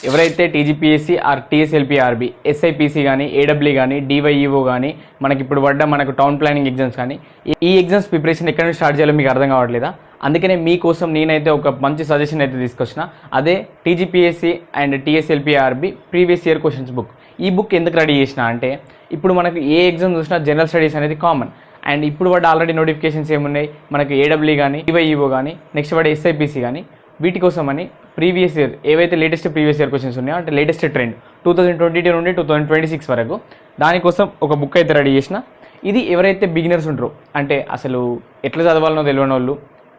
ఎవరైతే TGPSC are TSLPRB SIPC కానీ ఏడబ్ల్యూ కానీ డివైఈఓ కానీ మనకి ఇప్పుడు పడ్డ మనకు టౌన్ ప్లానింగ్ ఎగ్జామ్స్ కానీ ఈ ఎగ్జామ్స్ ప్రిపరేషన్ ఎక్కడ నుంచి స్టార్ట్ చేయాలో మీకు అర్థం కావట్లేదా? అందుకనే మీకోసం నేనైతే ఒక మంచి సజెషన్ అయితే తీసుకొచ్చిన. అదే TGPSC and TSLPRB previous year questions book. ఈ బుక్ ఎందుకు రెడీ చేసిన అంటే ఇప్పుడు మనకు ఏ ఎగ్జామ్ చూసినా జనరల్ స్టడీస్ అనేది కామన్. అండ్ ఇప్పుడు పడ్డ ఆల్రెడీ నోటిఫికేషన్స్ ఏమున్నాయి మనకి ఏడబ్ల్యూ కానీ డివైఈఓ కానీ నెక్స్ట్ పడే ఎస్ఐపిసి కానీ వీటి కోసమని ప్రీవియస్ ఇయర్ ఏవైతే లేటెస్ట్ ప్రీవియస్ ఇయర్ క్వశ్చన్స్ ఉన్నాయో అంటే లేటెస్ట్ ట్రెండ్ 2022 నుండి 2026 వరకు దానికోసం ఒక బుక్ అయితే రెడీ చేసిన. ఇది ఎవరైతే బిగినర్స్ ఉంటారో అంటే అసలు ఎట్లా చదవాలనో తెలియని వాళ్ళు,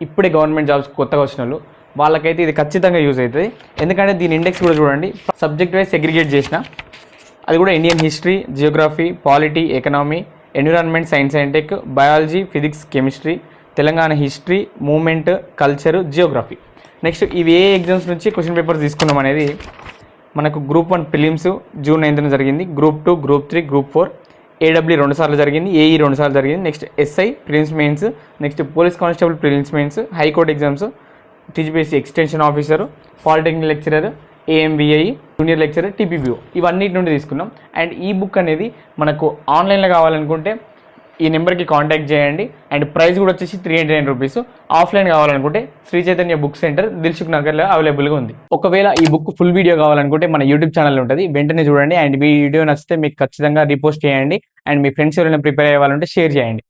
ఇప్పుడే గవర్నమెంట్ జాబ్స్ కొత్తగా వచ్చిన వాళ్ళు, వాళ్ళకైతే ఇది ఖచ్చితంగా యూజ్ అవుతుంది. ఎందుకంటే దీని ఇండెక్స్ కూడా చూడండి, సబ్జెక్ట్ వైజ్ సెగ్రిగేట్ చేసిన. అది కూడా Indian history, geography, polity, economy, environment, science and tech, biology, physics, chemistry, Telangana history, movement, culture, geography. Next ఇవి ఏ ఎగ్జామ్స్ నుంచి క్వశ్చన్ పేపర్స్ తీసుకున్నాం అనేది మనకు గ్రూప్ 1 ప్రిలిమ్స్ జూన్ 9న జరిగింది, గ్రూప్ 2, గ్రూప్ 3, గ్రూప్ 4, ఏడబ్ల్యూ 2 సార్లు జరిగింది, ఏఈ 2 సార్లు జరిగింది, next SI prelims mains, next police constable prelims mains, high court exams, TGPSC extension officer, polytechnic lecturer, AMVI, junior lecturer, TPPO ఇవన్నిటి నుండి తీసుకున్నాం. అండ్ ఈ బుక్ అనేది మనకు ఆన్లైన్లో కావాలనుకుంటే ఈ నెంబర్కి కాంటాక్ట్ చేయండి. అండ్ ప్రైస్ కూడా వచ్చేసి 389 రూపీస్. ఆఫ్లైన్ కావాలనుకుంటే శ్రీ చైతన్య బుక్ సెంటర్, దిల్సుఖ్ నగర్లో అవైలబుల్గా ఉంది. ఒకవేళ ఈ బుక్ ఫుల్ వీడియో కావాలనుకుంటే మన యూట్యూబ్ ఛానల్ ఉంటుంది, వెంటనే చూడండి. అండ్ మీ వీడియో నచ్చితే మీకు ఖచ్చితంగా రీపోస్ట్ చేయండి. అండ్ మీ ఫ్రెండ్స్ ఎవరైనా ప్రిపేర్ అయ్యే వాళ్ళంటే షేర్ చేయండి.